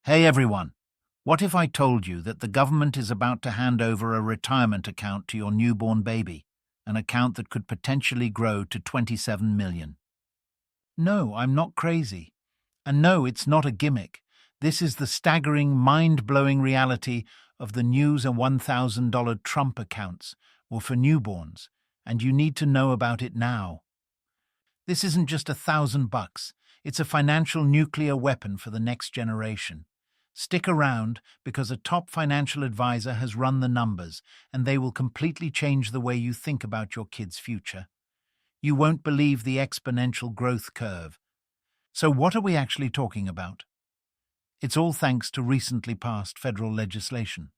Hey everyone, what if I told you that the government is about to hand over a retirement account to your newborn baby, an account that could potentially grow to 27 million? No, I'm not crazy. And no, it's not a gimmick. This is the staggering, mind-blowing reality of the news and $1,000 Trump accounts, or for newborns, and you need to know about it now. This isn't just $1,000, it's a financial nuclear weapon for the next generation. Stick around because a top financial advisor has run the numbers and they will completely change the way you think about your kid's future. You won't believe the exponential growth curve. So what are we actually talking about? It's all thanks to recently passed federal legislation.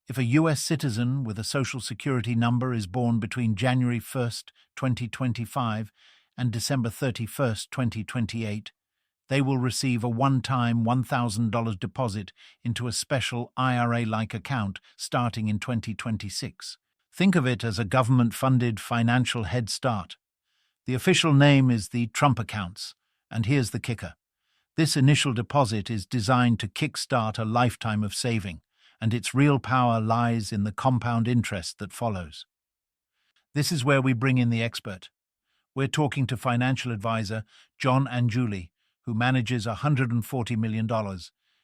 If a US citizen with a Social Security number is born between January 1st, 2025 and December 31st, 2028, they will receive a one-time $1,000 deposit into a special IRA-like account starting in 2026. Think of it as a government-funded financial head start. The official name is the Trump accounts, and here's the kicker. This initial deposit is designed to kickstart a lifetime of saving, and its real power lies in the compound interest that follows. This is where we bring in the expert. We're talking to financial advisor John Angiulli, who manages $140 million.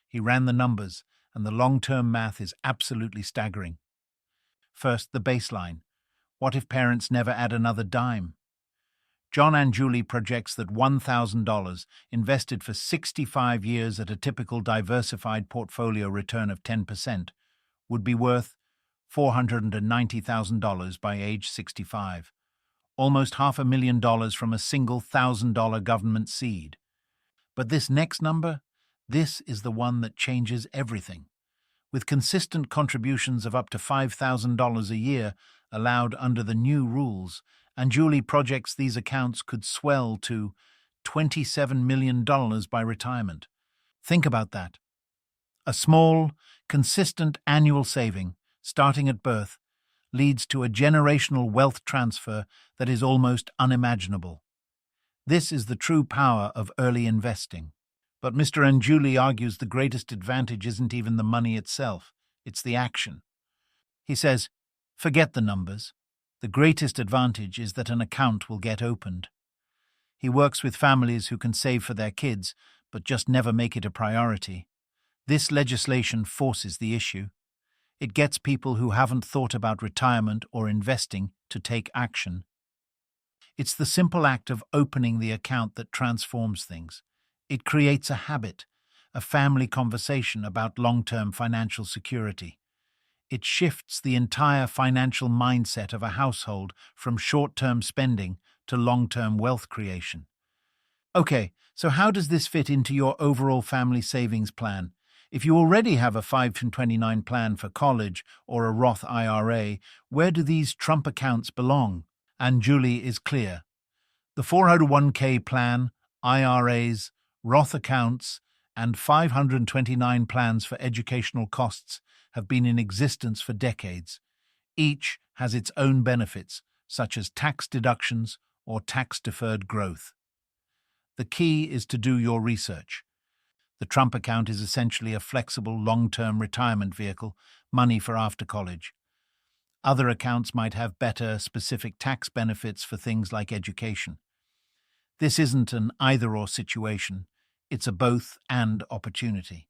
He ran the numbers, and the long-term math is absolutely staggering. First, the baseline. What if parents never add another dime? John Angiulli projects that $1,000 invested for 65 years at a typical diversified portfolio return of 10% would be worth $490,000 by age 65, almost $500,000 from a single $1,000 government seed. But this next number, this is the one that changes everything. With consistent contributions of up to $5,000 a year allowed under the new rules, Angiulli projects these accounts could swell to $27 million by retirement. Think about that. A small, consistent annual saving, starting at birth, leads to a generational wealth transfer that is almost unimaginable. This is the true power of early investing. But Mr. Angiulli argues the greatest advantage isn't even the money itself, it's the action. He says, forget the numbers. The greatest advantage is that an account will get opened. He works with families who can save for their kids, but just never make it a priority. This legislation forces the issue. It gets people who haven't thought about retirement or investing to take action. It's the simple act of opening the account that transforms things. It creates a habit, a family conversation about long-term financial security. It shifts the entire financial mindset of a household from short-term spending to long-term wealth creation. Okay, so how does this fit into your overall family savings plan? If you already have a 529 plan for college or a Roth IRA, where do these Trump accounts belong? Angiulli is clear. The 401k plan, IRAs, Roth accounts, and 529 plans for educational costs have been in existence for decades. Each has its own benefits, such as tax deductions or tax-deferred growth. The key is to do your research. The Trump account is essentially a flexible long-term retirement vehicle, money for after college. Other accounts might have better, specific tax benefits for things like education. This isn't an either-or situation, it's a both-and opportunity.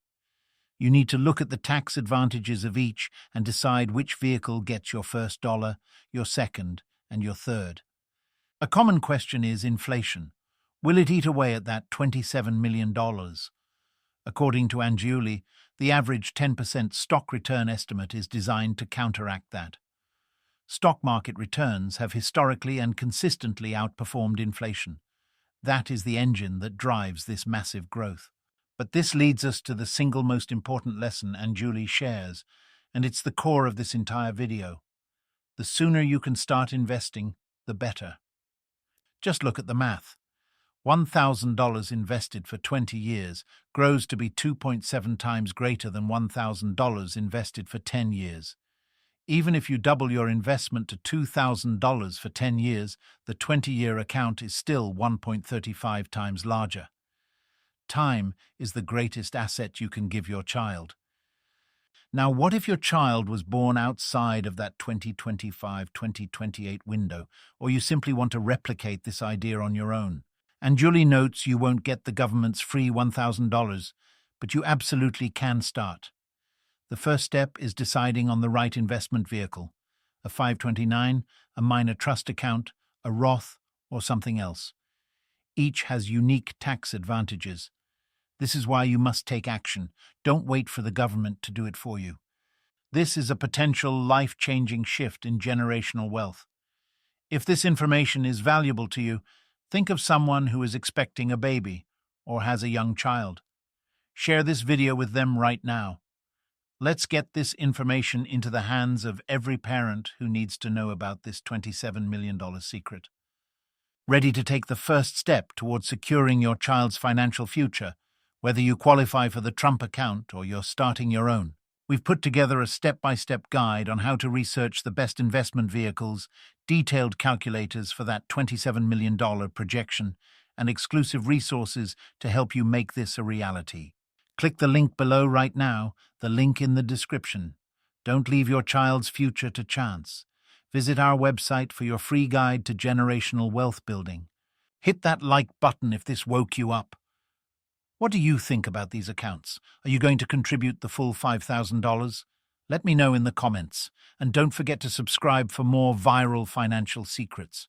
You need to look at the tax advantages of each and decide which vehicle gets your first dollar, your second, and your third. A common question is inflation. Will it eat away at that $27 million? According to Angiulli, the average 10% stock return estimate is designed to counteract that. Stock market returns have historically and consistently outperformed inflation. That is the engine that drives this massive growth. But this leads us to the single most important lesson Angiulli shares, and it's the core of this entire video. The sooner you can start investing, the better. Just look at the math. $1,000 invested for 20 years grows to be 2.7 times greater than $1,000 invested for 10 years. Even if you double your investment to $2,000 for 10 years, the 20-year account is still 1.35 times larger. Time is the greatest asset you can give your child. Now, what if your child was born outside of that 2025-2028 window, or you simply want to replicate this idea on your own? Angiulli notes you won't get the government's free $1,000, but you absolutely can start. The first step is deciding on the right investment vehicle, a 529, a minor trust account, a Roth, or something else. Each has unique tax advantages. This is why you must take action. Don't wait for the government to do it for you. This is a potential life-changing shift in generational wealth. If this information is valuable to you, think of someone who is expecting a baby or has a young child. Share this video with them right now. Let's get this information into the hands of every parent who needs to know about this $27 million secret. Ready to take the first step towards securing your child's financial future, whether you qualify for the Trump account or you're starting your own? We've put together a step-by-step guide on how to research the best investment vehicles, detailed calculators for that $27 million projection, and exclusive resources to help you make this a reality. Click the link below right now, the link in the description. Don't leave your child's future to chance. Visit our website for your free guide to generational wealth building. Hit that like button if this woke you up. What do you think about these accounts? Are you going to contribute the full $5,000? Let me know in the comments. And don't forget to subscribe for more viral financial secrets.